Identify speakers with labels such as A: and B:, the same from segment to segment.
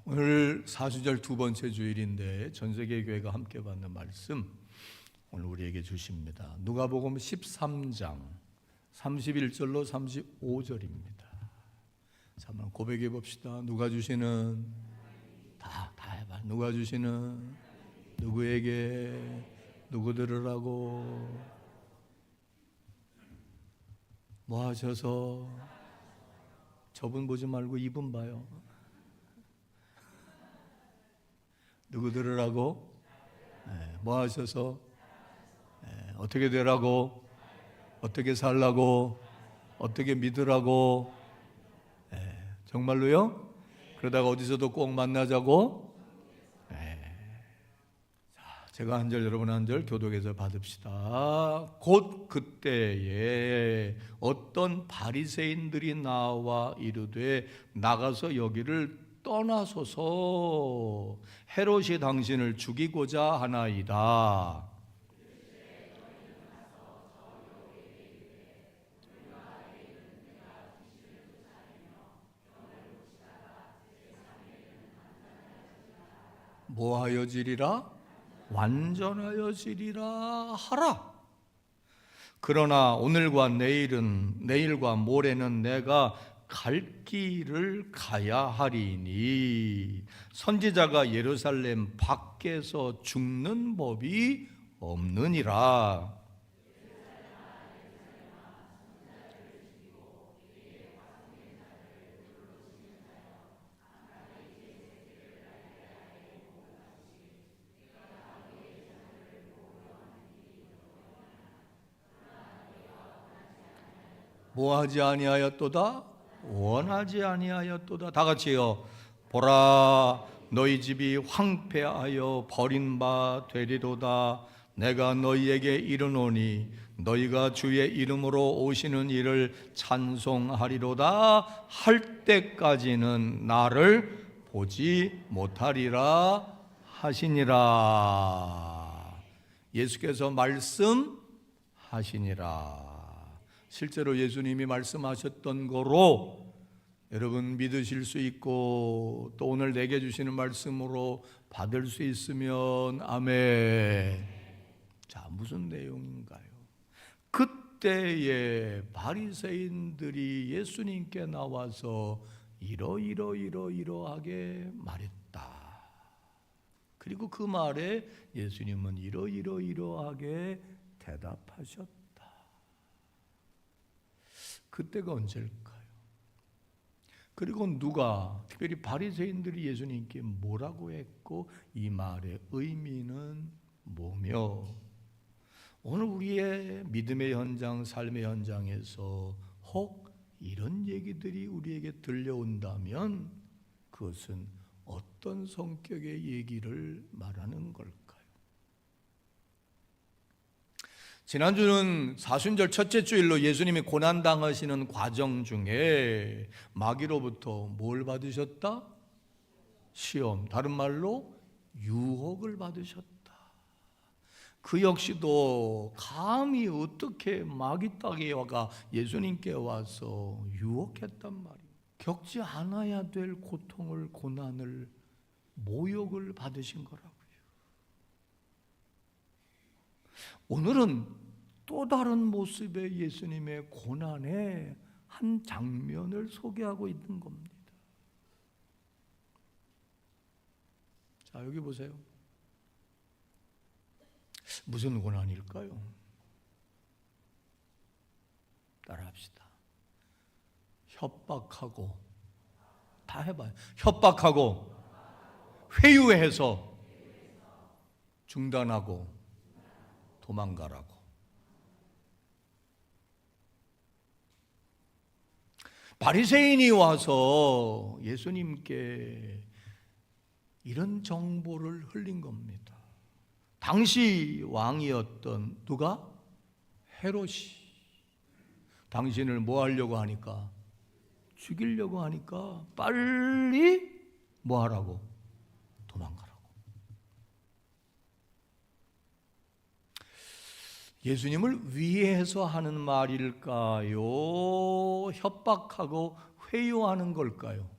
A: 오늘 사순절 두 번째 주일인데 전세계 교회가 함께 받는 말씀 오늘 우리에게 주십니다. 누가복음 13장 31절로 35절입니다. 자, 한번 고백해 봅시다. 누가 주시는 다 해봐. 누가 주시는 누구에게 누구 들으라고 뭐 하셔서 저분 보지 말고 이분 봐요. 누구 들으라고? 뭐 하셔서? 어떻게 되라고? 어떻게 살라고? 어떻게 믿으라고? 정말로요? 그러다가 어디서도 꼭 만나자고? 자, 제가 한 절 여러분 한 절 교독해서 받읍시다. 곧 그때에 어떤 바리새인들이 나와 이르되 나가서 여기를 떠나소서 헤롯이 당신을 죽이고자 하나이다. 뭐하여지리라? 완전하여지리라 하라. 그러나 오늘과 내일과 모레는 내가 갈 길을 가야 하리니 선지자가 예루살렘 밖에서 죽는 법이 없느니라. 뭐하지 아니하였도다? 원하지 아니하였도다. 다 같이요. 보라, 너희 집이 황폐하여 버린 바 되리로다. 내가 너희에게 이르노니 너희가 주의 이름으로 오시는 이를 찬송하리로다 할 때까지는 나를 보지 못하리라 하시니라. 예수께서 말씀하시니라. 실제로 예수님이 말씀하셨던 거로 여러분 믿으실 수 있고 또 오늘 내게 주시는 말씀으로 받을 수 있으면 아멘. 자, 무슨 내용인가요? 그때에 바리새인들이 예수님께 나와서 이러하게 말했다. 그리고 그 말에 예수님은 이러하게 대답하셨다. 그때가 언제일까요? 그리고 누가, 특별히 바리새인들이 예수님께 뭐라고 했고 이 말의 의미는 뭐며 오늘 우리의 믿음의 현장, 삶의 현장에서 혹 이런 얘기들이 우리에게 들려온다면 그것은 어떤 성격의 얘기를 말하는 걸까요? 지난주는 사순절 첫째 주일로 예수님이 고난당하시는 과정 중에 마귀로부터 뭘 받으셨다? 시험, 다른 말로 유혹을 받으셨다. 그 역시도 감히 어떻게 마귀 따개와가 예수님께 와서 유혹했단 말이에요. 겪지 않아야 될 고통을, 고난을, 모욕을 받으신 거라고요. 오늘은 또 다른 모습의 예수님의 고난의 한 장면을 소개하고 있는 겁니다. 자, 여기 보세요. 무슨 고난일까요? 따라합시다. 협박하고, 다 해봐요. 협박하고, 회유해서 중단하고, 도망가라고. 바리새인이 와서 예수님께 이런 정보를 흘린 겁니다. 당시 왕이었던 누가? 헤롯이 당신을 뭐 하려고 하니까? 죽이려고 하니까 빨리 뭐 하라고? 도망가라고. 예수님을 위해서 하는 말일까요? 협박하고 회유하는 걸까요?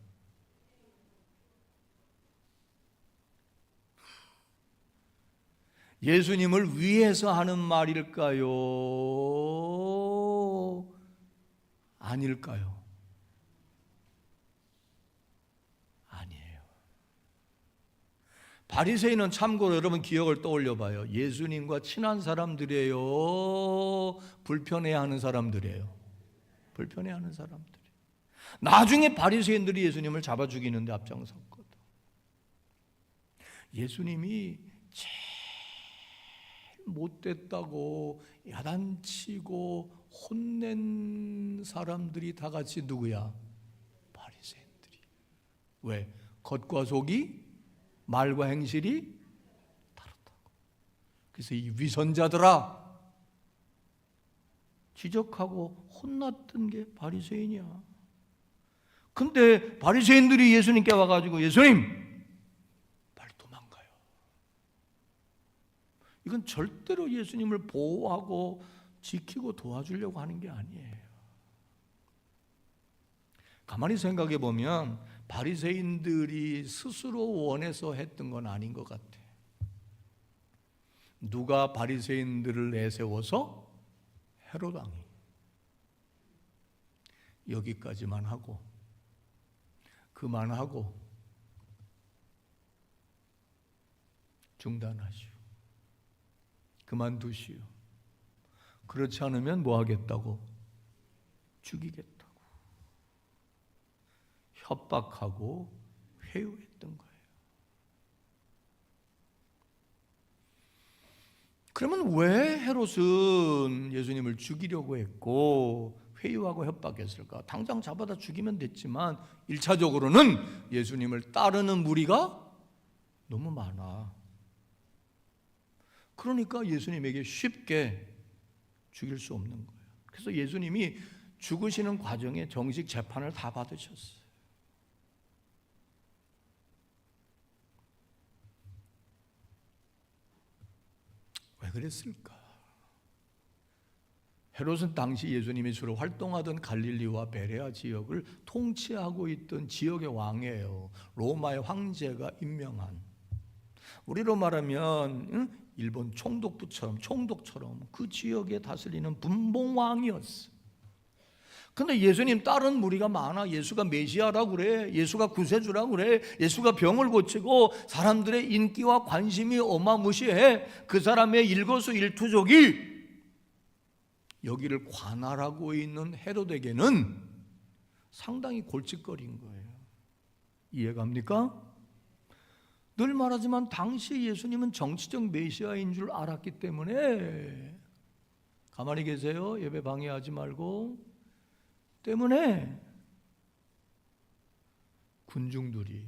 A: 예수님을 위해서 하는 말일까요? 아닐까요? 아니에요. 바리새인은 참고로 여러분 기억을 떠올려 봐요. 예수님과 친한 사람들이에요? 불편해하는 사람들이에요? 불편해하는 사람들. 나중에 바리새인들이 예수님을 잡아 죽이는데 앞장섰거든. 예수님이 제일 못됐다고 야단치고 혼낸 사람들이 다 같이 누구야? 바리새인들이. 왜? 겉과 속이 말과 행실이 다르다고. 그래서 이 위선자들아 지적하고 혼났던 게 바리새인이야. 근데 바리새인들이 예수님께 와가지고 예수님 빨리 도망가요. 이건 절대로 예수님을 보호하고 지키고 도와주려고 하는 게 아니에요. 가만히 생각해 보면 바리새인들이 스스로 원해서 했던 건 아닌 것 같아. 누가 바리새인들을 내세워서? 헤롯 왕이. 여기까지만 하고 그만하고 중단하시오. 그만두시오. 그렇지 않으면 뭐 하겠다고? 죽이겠다고. 협박하고 회유했던 거예요. 그러면 왜 헤롯은 예수님을 죽이려고 했고 회유하고 협박했을까? 당장 잡아다 죽이면 됐지만 1차적으로는 예수님을 따르는 무리가 너무 많아. 그러니까 예수님에게 쉽게 죽일 수 없는 거예요. 그래서 예수님이 죽으시는 과정에 정식 재판을 다 받으셨어요. 왜 그랬을까? 헤롯은 당시 예수님이 주로 활동하던 갈릴리와 베레아 지역을 통치하고 있던 지역의 왕이에요. 로마의 황제가 임명한. 우리로 말하면 일본 총독처럼 그 지역에 다스리는 분봉왕이었어. 근데 예수님 따른 무리가 많아. 예수가 메시아라고 그래. 예수가 구세주라고 그래. 예수가 병을 고치고 사람들의 인기와 관심이 어마무시해. 그 사람의 일거수일투족이 여기를 관할하고 있는 헤롯에게는 상당히 골칫거리인 거예요. 이해갑니까? 늘 말하지만 당시 예수님은 정치적 메시아인 줄 알았기 때문에 가만히 계세요. 예배 방해하지 말고. 때문에 군중들이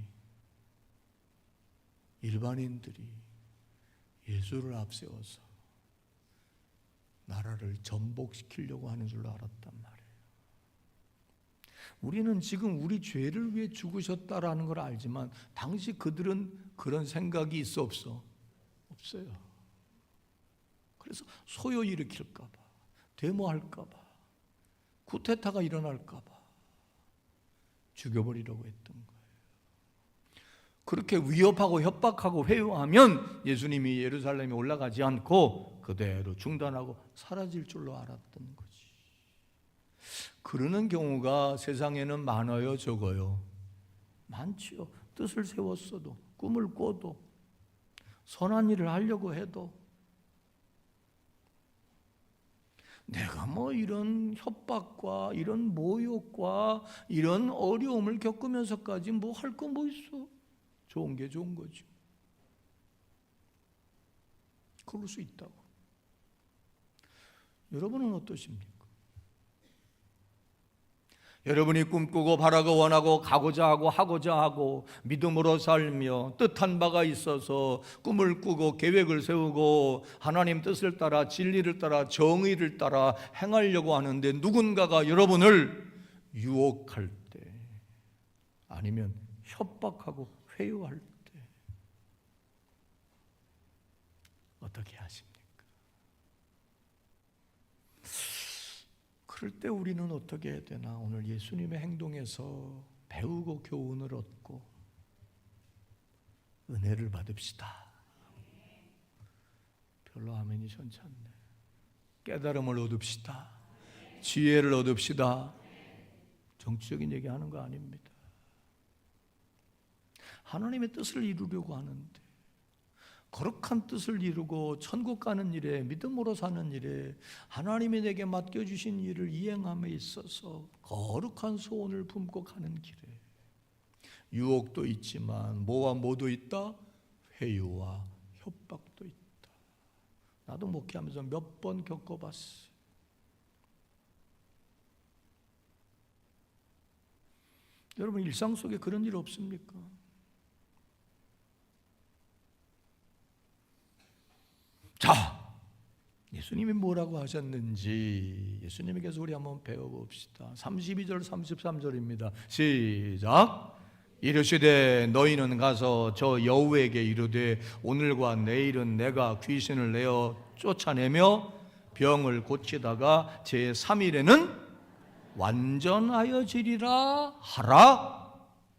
A: 일반인들이 예수를 앞세워서 나라를 전복시키려고 하는 줄 알았단 말이에요. 우리는 지금 우리 죄를 위해 죽으셨다라는 걸 알지만 당시 그들은 그런 생각이 있어 없어? 없어요. 그래서 소요 일으킬까 봐, 데모할까 봐, 쿠데타가 일어날까 봐 죽여버리려고 했던 거예요. 그렇게 위협하고 협박하고 회유하면 예수님이 예루살렘에 올라가지 않고 그대로 중단하고 사라질 줄로 알았던 거지. 그러는 경우가 세상에는 많아요, 적어요? 많지요. 뜻을 세웠어도, 꿈을 꿔도, 선한 일을 하려고 해도 내가 뭐 이런 협박과 이런 모욕과 이런 어려움을 겪으면서까지 뭐 할 거 뭐 있어? 좋은 게 좋은 거죠. 그럴 수 있다고. 여러분은 어떠십니까? 여러분이 꿈꾸고 바라고 원하고 가고자 하고 하고자 하고 믿음으로 살며 뜻한 바가 있어서 꿈을 꾸고 계획을 세우고 하나님 뜻을 따라 진리를 따라 정의를 따라 행하려고 하는데 누군가가 여러분을 유혹할 때 아니면 협박하고 회유할 때 어떻게 하십니까? 그럴 때 우리는 어떻게 해야 되나? 오늘 예수님의 행동에서 배우고 교훈을 얻고 은혜를 받읍시다. 별로 아멘이 좋지 않네. 깨달음을 얻읍시다. 지혜를 얻읍시다. 정치적인 얘기하는 거 아닙니다. 하나님의 뜻을 이루려고 하는데, 거룩한 뜻을 이루고 천국 가는 일에, 믿음으로 사는 일에, 하나님이 내게 맡겨주신 일을 이행함에 있어서 거룩한 소원을 품고 가는 길에 유혹도 있지만 뭐와 뭐도 있다? 회유와 협박도 있다. 나도 목회하면서 몇 번 겪어봤어요. 여러분, 일상 속에 그런 일 없습니까? 자, 예수님이 뭐라고 하셨는지 예수님에게서 우리 한번 배워봅시다. 32절 33절입니다. 시작. 이르시되 너희는 가서 저 여우에게 이르되 오늘과 내일은 내가 귀신을 내어 쫓아내며 병을 고치다가 제3일에는 완전하여지리라 하라.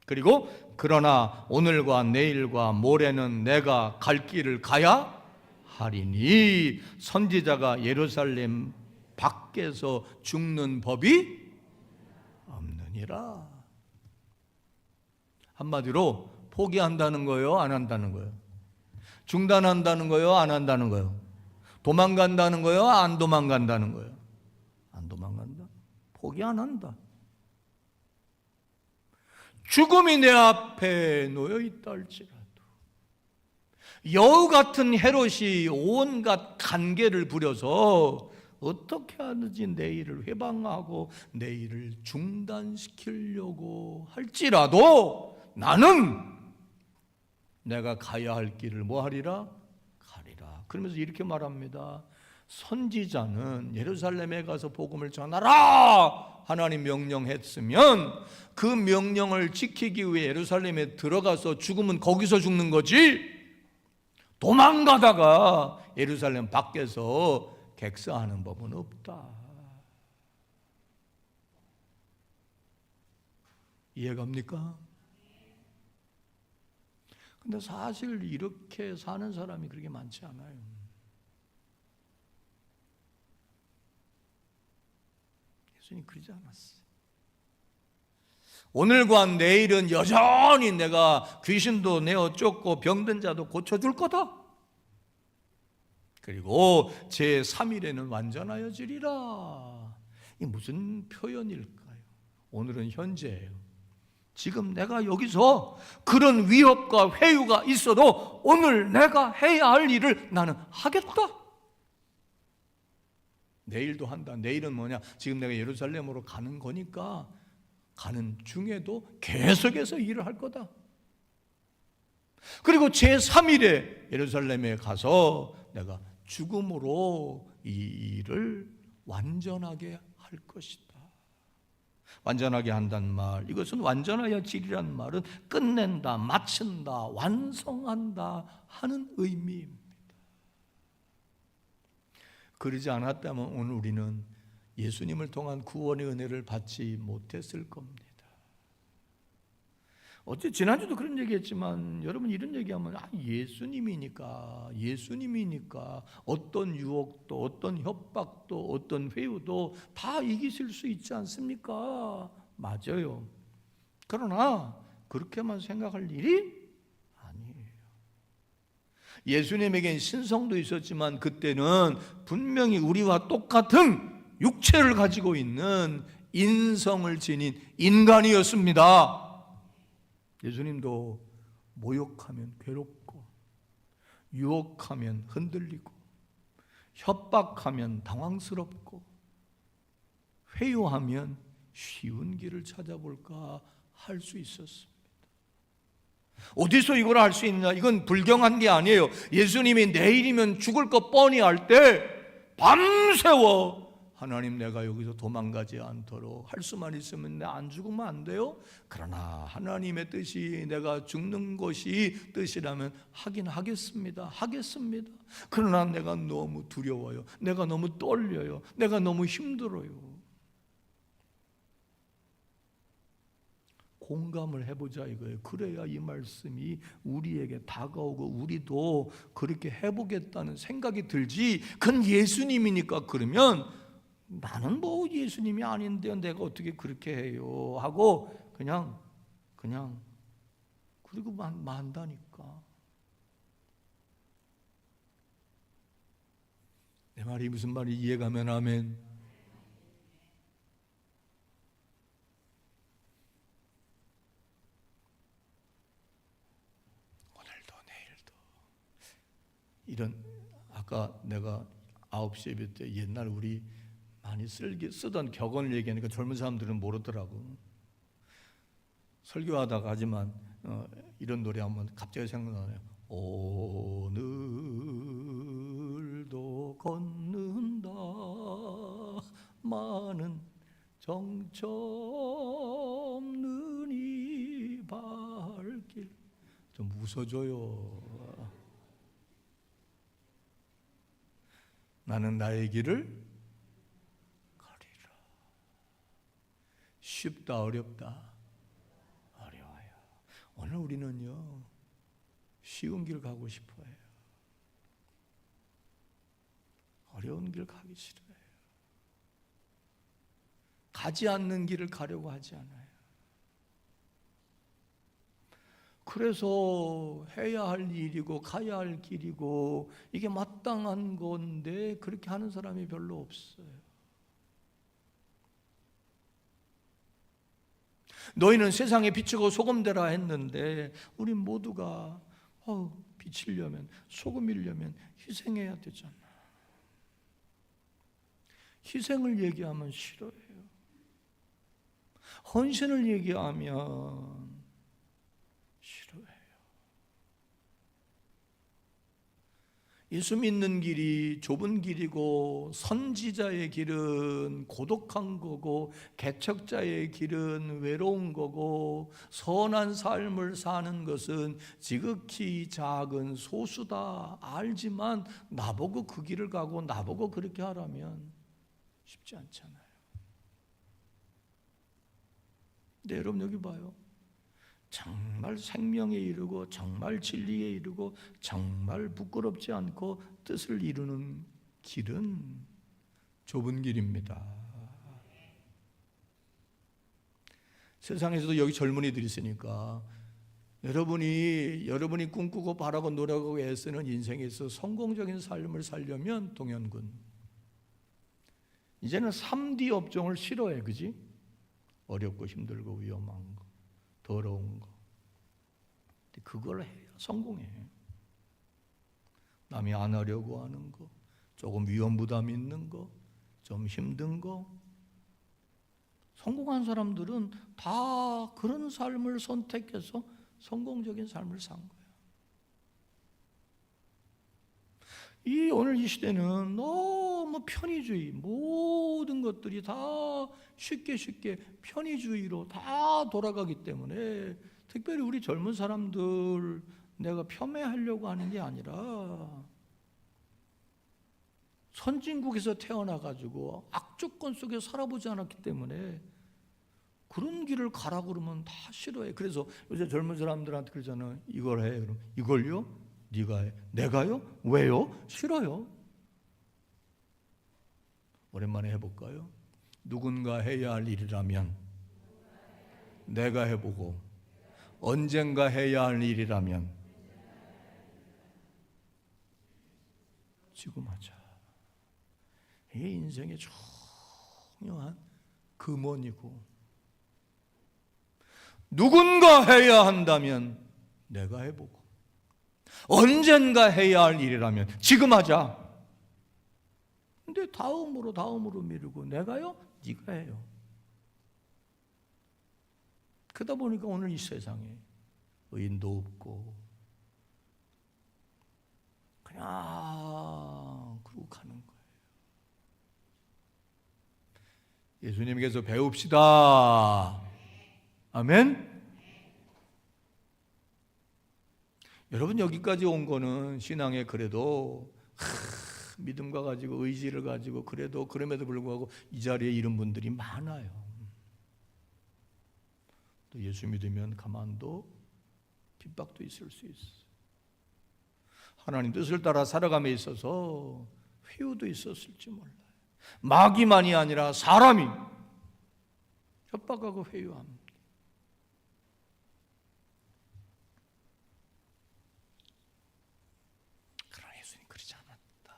A: 그리고 그러나 오늘과 내일과 모레는 내가 갈 길을 가야 하리니 선지자가 예루살렘 밖에서 죽는 법이 없느니라. 한마디로 포기한다는 거예요, 안 한다는 거예요? 중단한다는 거예요, 안 한다는 거예요? 도망간다는 거예요, 안 도망간다는 거예요? 안 도망간다. 포기 안 한다. 죽음이 내 앞에 놓여 있다 할지라도 여우 같은 헤롯이 온갖 간계를 부려서 어떻게 하든지 내 일을 회방하고 내 일을 중단시키려고 할지라도 나는 내가 가야 할 길을 뭐 하리라? 가리라. 그러면서 이렇게 말합니다. 선지자는 예루살렘에 가서 복음을 전하라 하나님 명령했으면 그 명령을 지키기 위해 예루살렘에 들어가서 죽으면 거기서 죽는 거지, 도망가다가 예루살렘 밖에서 객사하는 법은 없다. 이해갑니까? 근데 사실 이렇게 사는 사람이 그렇게 많지 않아요. 예수님 그러지 않았어요. 오늘과 내일은 여전히 내가 귀신도 내어 쫓고 병든 자도 고쳐줄 거다. 그리고 제3일에는 완전하여지리라. 이 무슨 표현일까요? 오늘은 현재예요. 지금 내가 여기서 그런 위협과 회유가 있어도 오늘 내가 해야 할 일을 나는 하겠다. 내일도 한다. 내일은 뭐냐? 지금 내가 예루살렘으로 가는 거니까 가는 중에도 계속해서 일을 할 거다. 그리고 제3일에 예루살렘에 가서 내가 죽음으로 이 일을 완전하게 할 것이다. 완전하게 한다는 말, 이것은 완전하여지리라는 말은 끝낸다, 마친다, 완성한다 하는 의미입니다. 그러지 않았다면 오늘 우리는 예수님을 통한 구원의 은혜를 받지 못했을 겁니다. 어제 지난주도 그런 얘기했지만 여러분 이런 얘기하면 예수님이니까 어떤 유혹도 어떤 협박도 어떤 회유도 다 이기실 수 있지 않습니까? 맞아요. 그러나 그렇게만 생각할 일이 아니에요. 예수님에겐 신성도 있었지만 그때는 분명히 우리와 똑같은 육체를 가지고 있는 인성을 지닌 인간이었습니다. 예수님도 모욕하면 괴롭고 유혹하면 흔들리고 협박하면 당황스럽고 회유하면 쉬운 길을 찾아볼까 할 수 있었습니다. 어디서 이걸 할 수 있냐? 이건 불경한 게 아니에요. 예수님이 내일이면 죽을 것 뻔히 알 때 밤새워 하나님 내가 여기서 도망가지 않도록 할 수만 있으면 내가 안 죽으면 안 돼요? 그러나 하나님의 뜻이 내가 죽는 것이 뜻이라면 하긴 하겠습니다. 그러나 내가 너무 두려워요. 내가 너무 떨려요. 내가 너무 힘들어요. 공감을 해보자 이거예요. 그래야 이 말씀이 우리에게 다가오고 우리도 그렇게 해보겠다는 생각이 들지. 그건 예수님이니까 그러면 나는 뭐 예수님이 아닌데요, 내가 어떻게 그렇게 해요 하고 그냥 그리고 만다니까. 내 말이 무슨 말이 이해가면 아멘. 오늘도 내일도 이런, 아까 내가 9시 예배 때 옛날 우리 많이 쓰던 격언을 얘기하니까 젊은 사람들은 모르더라고. 설교하다가 하지만 이런 노래 한번 갑자기 생각나네요. 오늘도 걷는다 많은 정처 없는 이 발길. 좀 웃어줘요. 나는 나의 길을 가리라. 쉽다 어렵다? 어려워요. 오늘 우리는요 쉬운 길 가고 싶어요. 어려운 길 가기 싫어요. 가지 않는 길을 가려고 하지 않아요. 그래서 해야 할 일이고 가야 할 길이고 이게 마땅한 건데 그렇게 하는 사람이 별로 없어요. 너희는 세상에 비추고 소금되라 했는데 우리 모두가 비치려면 소금이려면 희생해야 되잖아. 희생을 얘기하면 싫어해요. 헌신을 얘기하면 싫어해요. 예수 믿는 길이 좁은 길이고 선지자의 길은 고독한 거고 개척자의 길은 외로운 거고 선한 삶을 사는 것은 지극히 작은 소수다 알지만 나보고 그 길을 가고 나보고 그렇게 하라면 쉽지 않잖아요. 근데 여러분 여기 봐요. 정말 생명에 이르고 정말 진리에 이르고 정말 부끄럽지 않고 뜻을 이루는 길은 좁은 길입니다. 세상에서도 여기 젊은이들이 있으니까 여러분이 꿈꾸고 바라고 노력하고 애쓰는 인생에서 성공적인 삶을 살려면 동현군 이제는 3D 업종을 싫어해. 그지? 어렵고 힘들고 위험한 거 더러운 거. 그걸 해야 성공해. 남이 안 하려고 하는 거, 조금 위험 부담 있는 거, 좀 힘든 거. 성공한 사람들은 다 그런 삶을 선택해서 성공적인 삶을 산 거예요. 오늘 이 시대는 너무 편의주의, 모든 것들이 다 쉽게 편의주의로 다 돌아가기 때문에 특별히 우리 젊은 사람들 내가 폄훼하려고 하는 게 아니라 선진국에서 태어나가지고 악조건 속에 살아보지 않았기 때문에 그런 길을 가라고 그러면 다 싫어해. 그래서 요새 젊은 사람들한테 그러잖아요. 이걸 해. 그럼 이걸요? 네가 해. 내가요? 왜요? 싫어요. 오랜만에 해볼까요? 누군가 해야 할 일이라면 내가 해보고 언젠가 해야 할 일이라면 지금 하자. 이게 인생의 중요한 금원이고 누군가 해야 한다면 내가 해보고 언젠가 해야 할 일이라면 지금 하자. 근데 다음으로 미루고 내가요? 네가 해요. 그러다 보니까 오늘 이 세상에 의인도 없고 그냥 그러고 가는 거예요. 예수님께서 배웁시다. 아멘. 여러분 여기까지 온 거는 신앙에 그래도 믿음과 가지고 의지를 가지고 그래도 그럼에도 불구하고 이 자리에 이른 분들이 많아요. 또 예수 믿으면 가만도 핍박도 있을 수 있어요. 하나님 뜻을 따라 살아감에 있어서 회유도 있었을지 몰라요. 마귀만이 아니라 사람이 협박하고 회유합니다. 그러나 예수님 그러지 않았다.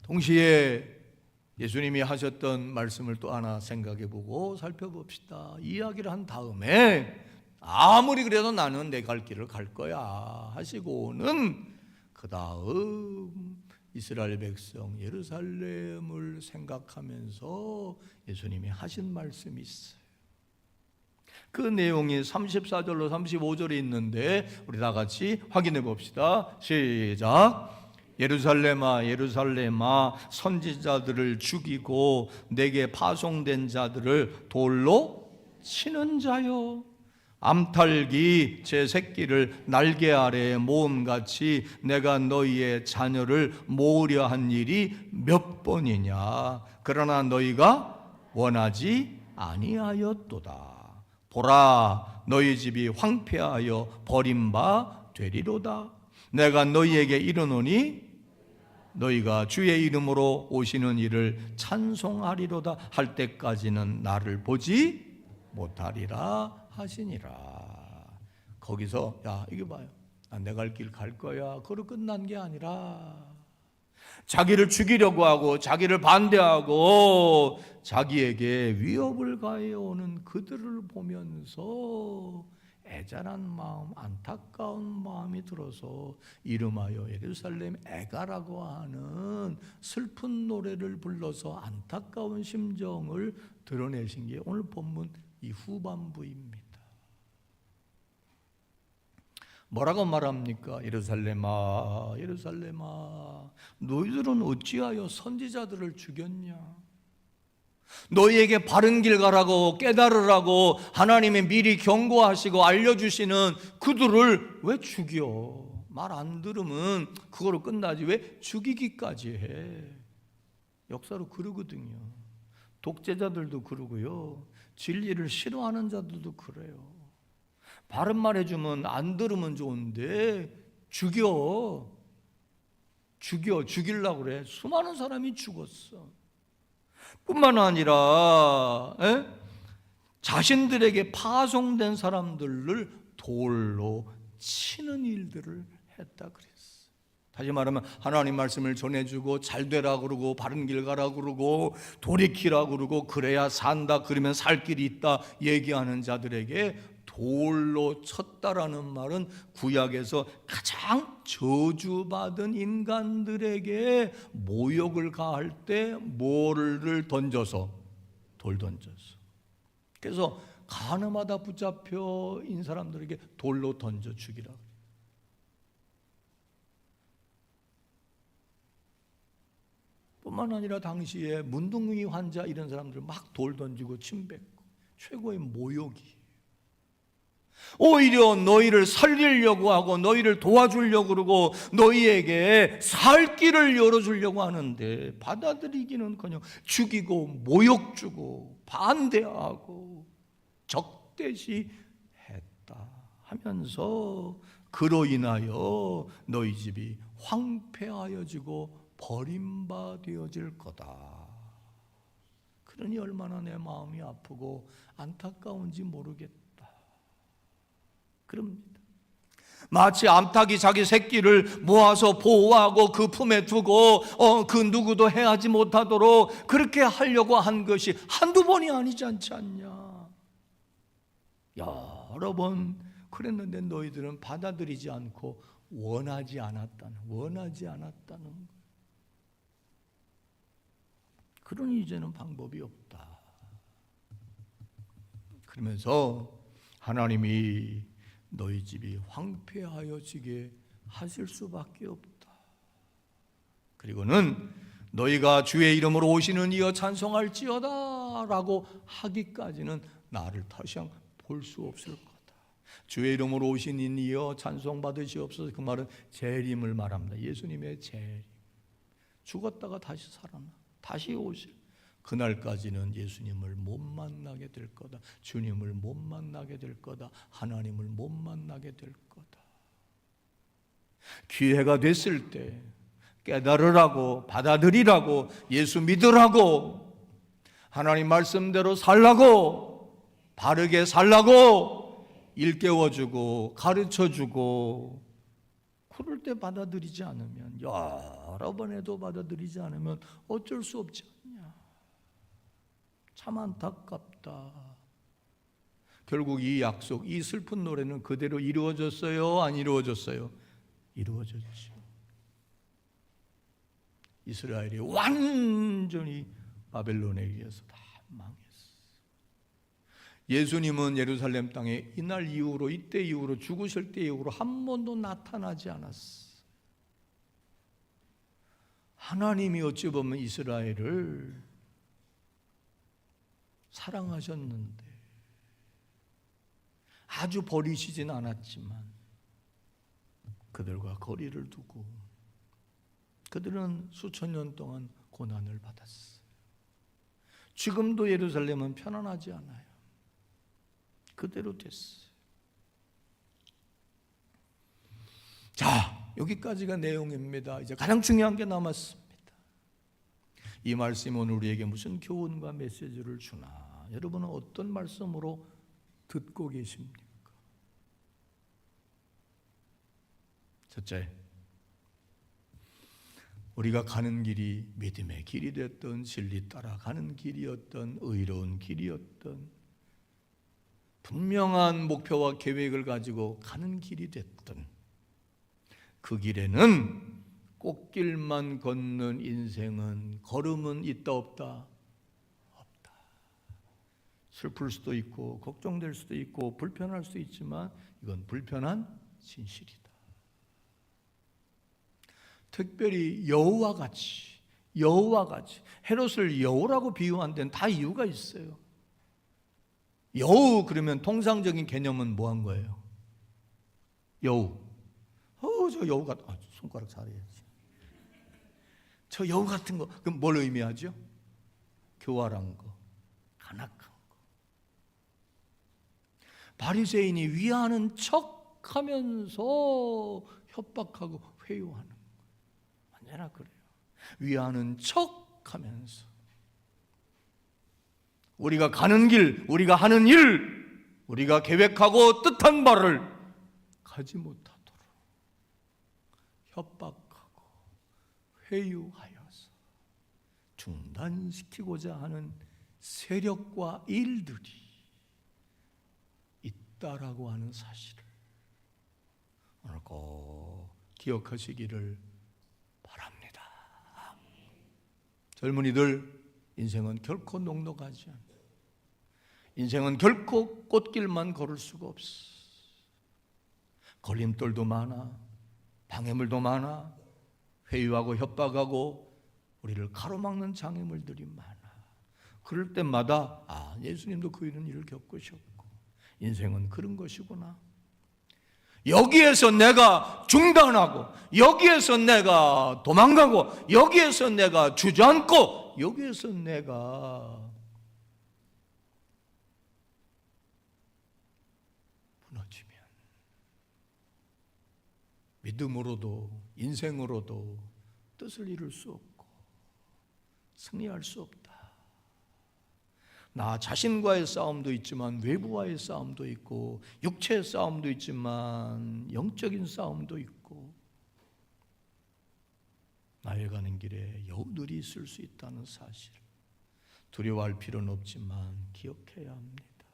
A: 동시에 예수님이 하셨던 말씀을 또 하나 생각해보고 살펴봅시다. 이야기를 한 다음에 아무리 그래도 나는 내 갈 길을 갈 거야 하시고는 그 다음 이스라엘 백성 예루살렘을 생각하면서 예수님이 하신 말씀이 있어요. 그 내용이 34절로 35절에 있는데 우리 다 같이 확인해 봅시다. 시작. 예루살렘아 예루살렘아 선지자들을 죽이고 내게 파송된 자들을 돌로 치는 자요, 암탉이 제 새끼를 날개 아래에 모음같이 내가 너희의 자녀를 모으려 한 일이 몇 번이냐. 그러나 너희가 원하지 아니하였도다. 보라, 너희 집이 황폐하여 버린 바 되리로다. 내가 너희에게 이르노니 너희가 주의 이름으로 오시는 이를 찬송하리로다 할 때까지는 나를 보지 못하리라 하시니라. 거기서 야 이게 봐요, 내 갈 길 갈 거야 그로 끝난 게 아니라 자기를 죽이려고 하고 자기를 반대하고 자기에게 위협을 가해오는 그들을 보면서 애잔한 마음, 안타까운 마음이 들어서 이름하여 예루살렘 애가라고 하는 슬픈 노래를 불러서 안타까운 심정을 드러내신 게 오늘 본문 이 후반부입니다. 뭐라고 말합니까? 예루살렘아 예루살렘아 너희들은 어찌하여 선지자들을 죽였냐? 너희에게 바른 길 가라고 깨달으라고 하나님이 미리 경고하시고 알려주시는 그들을 왜 죽여? 말 안 들으면 그거로 끝나지 왜 죽이기까지 해? 역사로 그러거든요. 독재자들도 그러고요, 진리를 싫어하는 자들도 그래요. 바른 말 해주면 안 들으면 좋은데 죽이려고 그래. 수많은 사람이 죽었어. 뿐만 아니라 자신들에게 파송된 사람들을 돌로 치는 일들을 했다 그랬어요. 다시 말하면 하나님 말씀을 전해주고 잘 되라 그러고 바른 길 가라 그러고 돌이키라 그러고 그래야 산다 그러면 살 길이 있다 얘기하는 자들에게 돌로 쳤다라는 말은 구약에서 가장 저주받은 인간들에게 모욕을 가할 때 뭐를 던져서? 돌 던져서. 그래서 가늠하다 붙잡혀인 사람들에게 돌로 던져 죽이라. 뿐만 아니라 당시에 문둥이 환자 이런 사람들 막 돌 던지고 침 뱉고 최고의 모욕이. 오히려 너희를 살리려고 하고 너희를 도와주려고 그러고 너희에게 살 길을 열어주려고 하는데 받아들이기는커녕 죽이고 모욕 주고 반대하고 적대시했다 하면서 그로 인하여 너희 집이 황폐하여지고 버림받아질 거다. 그러니 얼마나 내 마음이 아프고 안타까운지 모르겠다. 그럽니다. 마치 암탉이 자기 새끼를 모아서 보호하고 그 품에 두고 그 누구도 해하지 못하도록 그렇게 하려고 한 것이 한두 번이 아니지 않냐. 여러 번 그랬는데 너희들은 받아들이지 않고 원하지 않았다는 것. 그러니 이제는 방법이 없다. 그러면서 하나님이 너희 집이 황폐하여지게 하실 수밖에 없다. 그리고는 너희가 주의 이름으로 오시는 이여 찬송할지어다 라고 하기까지는 나를 더 이상 볼 수 없을 거다. 주의 이름으로 오신 이여 찬송받으시옵소서. 그 말은 재림을 말합니다. 예수님의 재림. 죽었다가 다시 살아나 다시 오실 그날까지는 예수님을 못 만나게 될 거다. 주님을 못 만나게 될 거다. 하나님을 못 만나게 될 거다. 기회가 됐을 때 깨달으라고, 받아들이라고, 예수 믿으라고, 하나님 말씀대로 살라고, 바르게 살라고 일깨워주고 가르쳐주고, 그럴 때 받아들이지 않으면, 여러 번 해도 받아들이지 않으면 어쩔 수 없지 않냐. 참 안타깝다. 결국 이 약속, 이 슬픈 노래는 그대로 이루어졌어요? 안 이루어졌어요? 이루어졌죠. 이스라엘이 완전히 바벨론에 의해서 다 망했어. 예수님은 예루살렘 땅에 이날 이후로, 이때 이후로, 죽으실 때 이후로 한 번도 나타나지 않았어. 하나님이 어찌 보면 이스라엘을 사랑하셨는데 아주 버리시진 않았지만 그들과 거리를 두고 그들은 수천 년 동안 고난을 받았어요. 지금도 예루살렘은 편안하지 않아요. 그대로 됐어요. 자, 여기까지가 내용입니다. 이제 가장 중요한 게 남았습니다. 이 말씀이 오늘 우리에게 무슨 교훈과 메시지를 주나? 여러분은 어떤 말씀으로 듣고 계십니까? 첫째, 우리가 가는 길이 믿음의 길이 됐던, 진리 따라가는 길이었던, 의로운 길이었던, 분명한 목표와 계획을 가지고 가는 길이 됐던 그 길에는 꽃길만 걷는 인생은 걸음은 있다 없다? 없다. 슬플 수도 있고 걱정될 수도 있고 불편할 수도 있지만 이건 불편한 진실이다. 특별히 여우와 같이 헤롯을 여우라고 비유한 데는 다 이유가 있어요. 여우 그러면 통상적인 개념은 뭐 한 거예요? 여우. 저 여우 같은, 손가락 잘해야지. 저 여우 같은 거, 그럼 뭘 의미하죠? 교활한 거, 간악한 거. 바리새인이 위하는 척 하면서 협박하고 회유하는 거. 언제나 그래요. 위하는 척 하면서. 우리가 가는 길, 우리가 하는 일, 우리가 계획하고 뜻한 바를 가지 못하도록 협박하고 회유하여서 중단시키고자 하는 세력과 일들이 있다라고 하는 사실을 오늘 꼭 기억하시기를 바랍니다. 젊은이들, 인생은 결코 넉넉하지 않아. 인생은 결코 꽃길만 걸을 수가 없어. 걸림돌도 많아. 방해물도 많아. 회유하고 협박하고 우리를 가로막는 장애물들이 많아. 그럴 때마다 예수님도 이런 일을 겪으셨고 인생은 그런 것이구나. 여기에서 내가 중단하고 여기에서 내가 도망가고 여기에서 내가 주저앉고 여기에서 내가 무너지면 믿음으로도 인생으로도 뜻을 이룰 수 없고 승리할 수 없다. 나 자신과의 싸움도 있지만 외부와의 싸움도 있고 육체의 싸움도 있지만 영적인 싸움도 있고 나의 가는 길에 여우들이 있을 수 있다는 사실 두려워할 필요는 없지만 기억해야 합니다.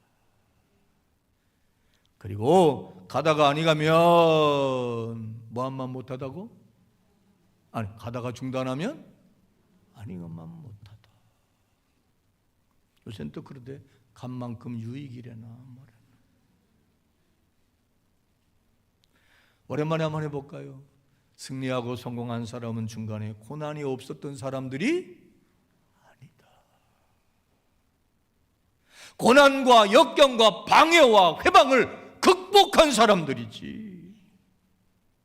A: 그리고 가다가 아니 가면 뭐한만 못하다고? 아니 가다가 중단하면 아니 것만 못하다. 요새는 또 그러대 간 만큼 유익이래나 뭐래나. 오랜만에 한번 해볼까요? 승리하고 성공한 사람은 중간에 고난이 없었던 사람들이 아니다. 고난과 역경과 방해와 회방을 극복한 사람들이지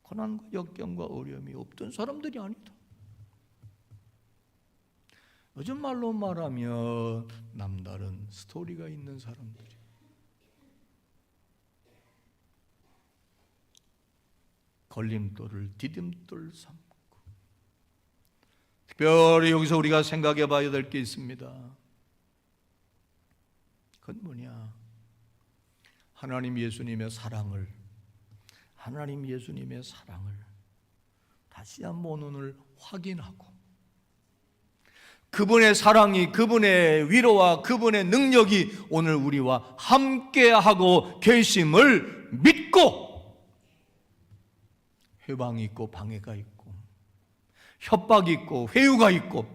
A: 고난과 역경과 어려움이 없던 사람들이 아니다. 요즘 말로 말하면 남다른 스토리가 있는 사람들이. 걸림돌을 디딤돌 삼고. 특별히 여기서 우리가 생각해 봐야 될 게 있습니다. 그건 뭐냐? 하나님 예수님의 사랑을 다시 한번 오늘 확인하고, 그분의 사랑이, 그분의 위로와 그분의 능력이 오늘 우리와 함께하고 계심을 믿고, 회방이 있고 방해가 있고 협박이 있고 회유가 있고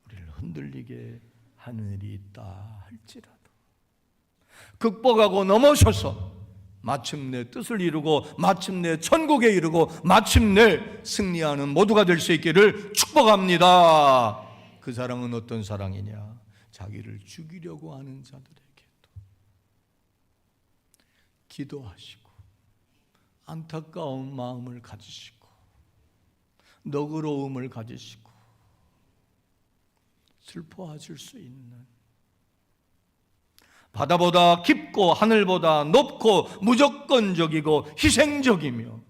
A: 우리를 흔들리게 하는 일이 있다 할지라도 극복하고 넘어서서 마침내 뜻을 이루고 마침내 천국에 이르고 마침내 승리하는 모두가 될 수 있기를 축복합니다. 그 사랑은 어떤 사랑이냐? 자기를 죽이려고 하는 자들에게도 기도하시고 안타까운 마음을 가지시고 너그러움을 가지시고 슬퍼하실 수 있는, 바다보다 깊고 하늘보다 높고 무조건적이고 희생적이며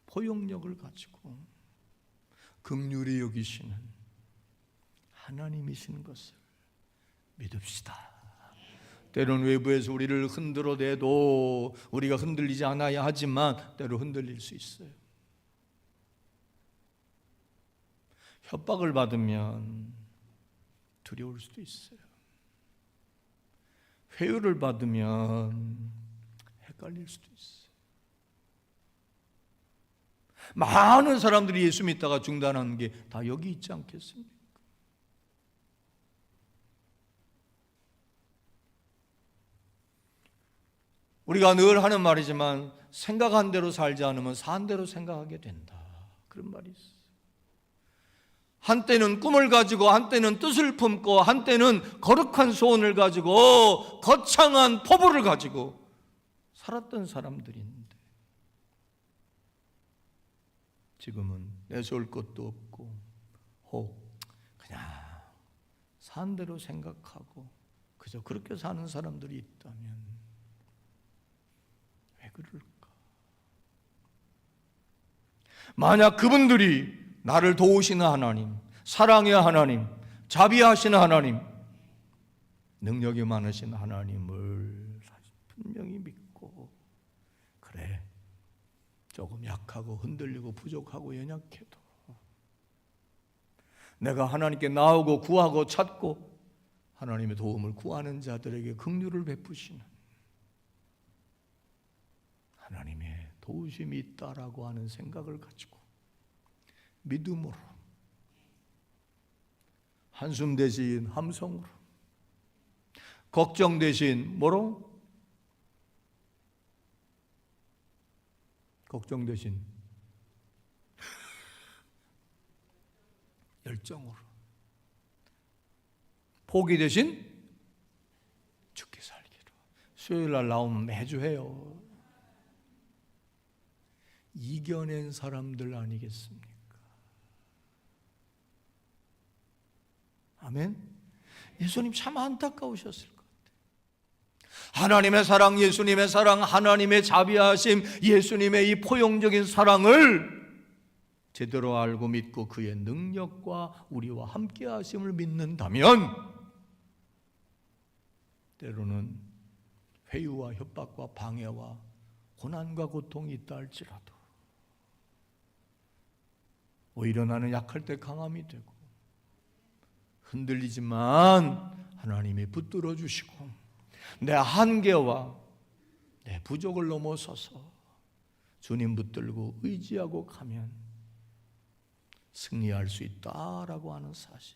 A: 포용력을 가지고 긍휼히 여기시는 하나님이신 것을 믿읍시다. 때로는 외부에서 우리를 흔들어대도 우리가 흔들리지 않아야 하지만 때로 흔들릴 수 있어요. 협박을 받으면 두려울 수도 있어요. 회유를 받으면 헷갈릴 수도 있어요. 많은 사람들이 예수 믿다가 중단하는 게 다 여기 있지 않겠습니까? 우리가 늘 하는 말이지만 생각한 대로 살지 않으면 산 대로 생각하게 된다, 그런 말이 있어요. 한때는 꿈을 가지고 한때는 뜻을 품고 한때는 거룩한 소원을 가지고 거창한 포부를 가지고 살았던 사람들인데 지금은 내세울 것도 없고 그냥 산 대로 생각하고 그저 그렇게 사는 사람들이 있다면 왜 그럴까? 만약 그분들이 나를 도우시는 하나님, 사랑의 하나님, 자비하시는 하나님, 능력이 많으신 하나님을 분명히 믿고, 그래 조금 약하고 흔들리고 부족하고 연약해도 내가 하나님께 나오고 구하고 찾고 하나님의 도움을 구하는 자들에게 긍휼을 베푸시는 하나님의 도우심이 있다라고 하는 생각을 가지고 믿음으로, 한숨 대신 함성으로, 걱정 대신 뭐로? 걱정 대신 열정으로, 포기 대신 죽기 살기로. 수요일날 나오면 매주 해요. 이겨낸 사람들 아니겠습니까? 아멘. 예수님 참 안타까우셨을 것 같아요. 하나님의 사랑, 예수님의 사랑, 하나님의 자비하심, 예수님의 이 포용적인 사랑을 제대로 알고 믿고 그의 능력과 우리와 함께 하심을 믿는다면 때로는 회유와 협박과 방해와 고난과 고통이 있다 할지라도 오히려 나는 약할 때 강함이 되고 흔들리지만 하나님이 붙들어 주시고 내 한계와 내 부족을 넘어서서 주님 붙들고 의지하고 가면 승리할 수 있다라고 하는 사실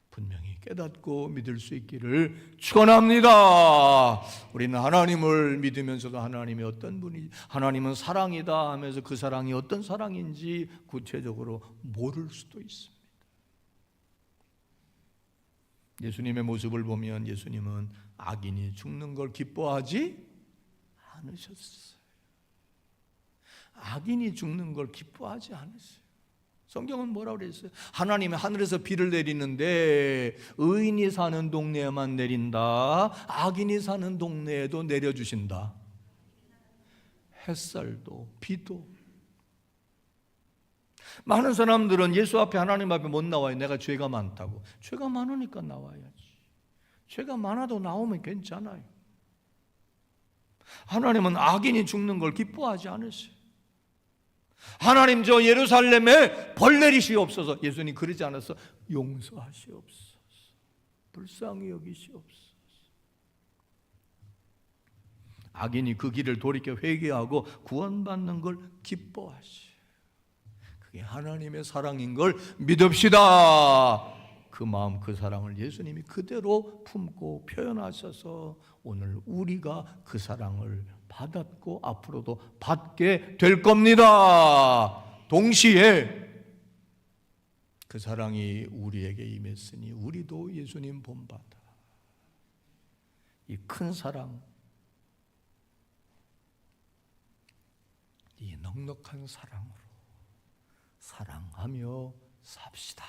A: 분명히 깨닫고 믿을 수 있기를 축원합니다. 우리는 하나님을 믿으면서도 하나님이 어떤 분이, 하나님은 사랑이다 하면서 그 사랑이 어떤 사랑인지 구체적으로 모를 수도 있습니다. 예수님의 모습을 보면 예수님은 악인이 죽는 걸 기뻐하지 않으셨어요. 악인이 죽는 걸 기뻐하지 않으세요. 성경은 뭐라고 그랬어요? 하나님이 하늘에서 비를 내리는데 의인이 사는 동네에만 내린다, 악인이 사는 동네에도 내려주신다. 햇살도 비도. 많은 사람들은 예수 앞에, 하나님 앞에 못 나와요. 내가 죄가 많다고. 죄가 많으니까 나와야지. 죄가 많아도 나오면 괜찮아요. 하나님은 악인이 죽는 걸 기뻐하지 않으세요. 하나님, 저 예루살렘에 벌 내리시옵소서. 예수님 그러지 않았어. 용서하시옵소서, 불쌍히 여기시옵소서. 악인이 그 길을 돌이켜 회개하고 구원받는 걸 기뻐하시. 그게 하나님의 사랑인 걸 믿읍시다. 그 마음, 그 사랑을 예수님이 그대로 품고 표현하셔서 오늘 우리가 그 사랑을 받았고 앞으로도 받게 될 겁니다. 동시에 그 사랑이 우리에게 임했으니 우리도 예수님 본받아 이 큰 사랑, 이 넉넉한 사랑으로 사랑하며 삽시다.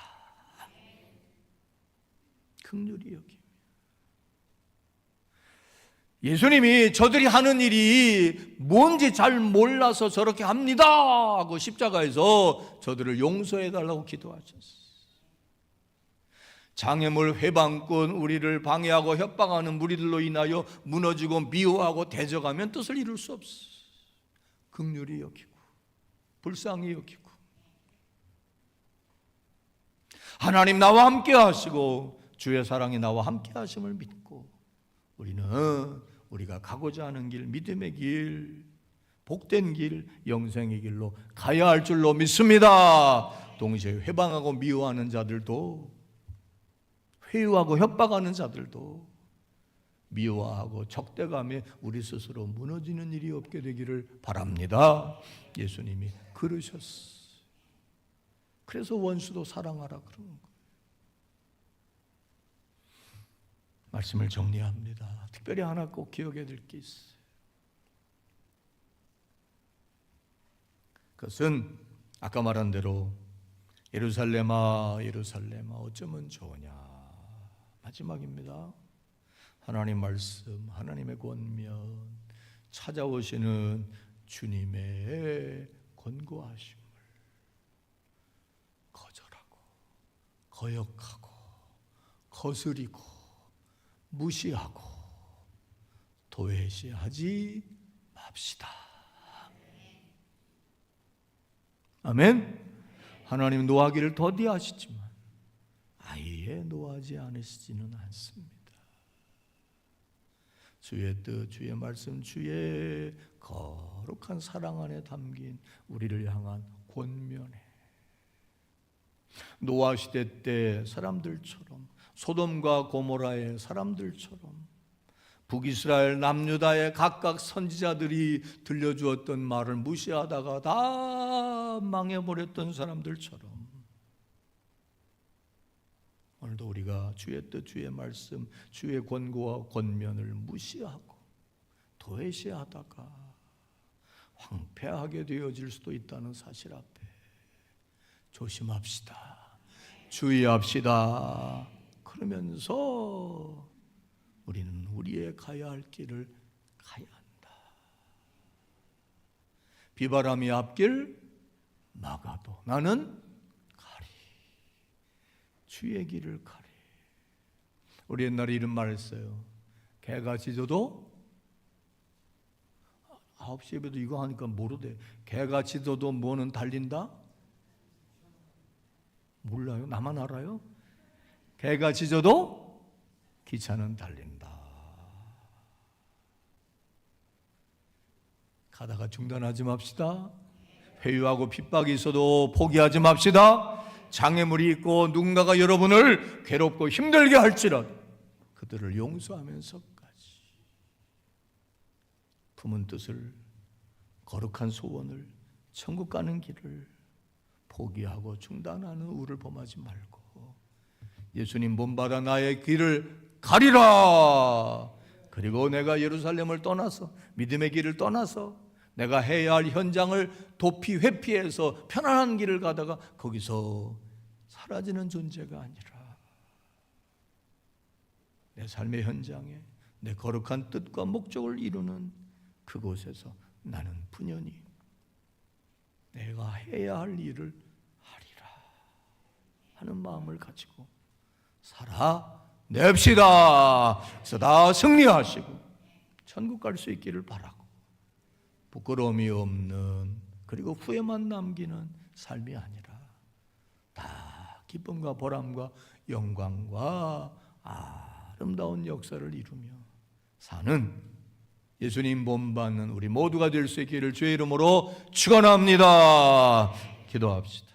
A: 긍휼히 여기며. 예수님이 저들이 하는 일이 뭔지 잘 몰라서 저렇게 합니다 하고 십자가에서 저들을 용서해달라고 기도하셨어요. 장애물 회방꾼, 우리를 방해하고 협박하는 무리들로 인하여 무너지고 미워하고 대적하면 뜻을 이룰 수 없어. 긍휼히 여기고 불쌍히 여기고, 하나님 나와 함께 하시고 주의 사랑이 나와 함께 하심을 믿고 우리는 우리가 가고자 하는 길, 믿음의 길, 복된 길, 영생의 길로 가야 할 줄로 믿습니다. 동시에 회방하고 미워하는 자들도, 회유하고 협박하는 자들도 미워하고 적대감에 우리 스스로 무너지는 일이 없게 되기를 바랍니다. 예수님이 그러셨어요. 그래서 원수도 사랑하라 그러는 거예요. 말씀을 정리합니다. 특별히 하나 꼭 기억해야 될 게 있어요. 그것은 아까 말한 대로 예루살렘아 예루살렘아 어쩌면 좋으냐. 마지막입니다. 하나님 말씀, 하나님의 권면, 찾아오시는 주님의 권고하심을 거절하고 거역하고 거스리고 무시하고 도외시하지 맙시다. 아멘. 하나님 노하기를 더디하시지만 아예 노하지 않으시지는 않습니다. 주의 뜻, 주의 말씀, 주의 거룩한 사랑 안에 담긴 우리를 향한 권면에, 노아 시대 때 사람들처럼, 소돔과 고모라의 사람들처럼, 북이스라엘 남유다의 각각 선지자들이 들려주었던 말을 무시하다가 다 망해버렸던 사람들처럼 오늘도 우리가 주의 뜻, 주의 말씀, 주의 권고와 권면을 무시하고 도외시하다가 황폐하게 되어질 수도 있다는 사실 앞에 조심합시다. 주의합시다. 그러면서 우리는 우리의 가야 할 길을 가야 한다. 비바람이 앞길 막아도 나는 가리. 주의 길을 가리. 우리 옛날에 이런 말 했어요. 개가 짖어도 9시 예배도 이거 하니까 모르대. 개가 짖어도 뭐는 달린다? 몰라요? 나만 알아요? 개가 짖어도 기차는 달린다. 가다가 중단하지 맙시다. 회유하고 핍박이 있어도 포기하지 맙시다. 장애물이 있고 누군가가 여러분을 괴롭고 힘들게 할지라도 그들을 용서하면서까지 품은 뜻을, 거룩한 소원을, 천국 가는 길을 포기하고 중단하는 우를 범하지 말고 예수님 본받아 나의 길을 가리라. 그리고 내가 예루살렘을 떠나서 믿음의 길을 떠나서 내가 해야 할 현장을 도피 회피해서 편안한 길을 가다가 거기서 사라지는 존재가 아니라 내 삶의 현장에 내 거룩한 뜻과 목적을 이루는 그곳에서 나는 분연히 내가 해야 할 일을 하리라 하는 마음을 가지고 살아냅시다. 그래서 다 승리하시고 천국 갈 수 있기를 바라고, 부끄러움이 없는, 그리고 후회만 남기는 삶이 아니라 다 기쁨과 보람과 영광과 아름다운 역사를 이루며 사는 예수님 본받는 우리 모두가 될 수 있기를 주의 이름으로 축원합니다. 기도합시다.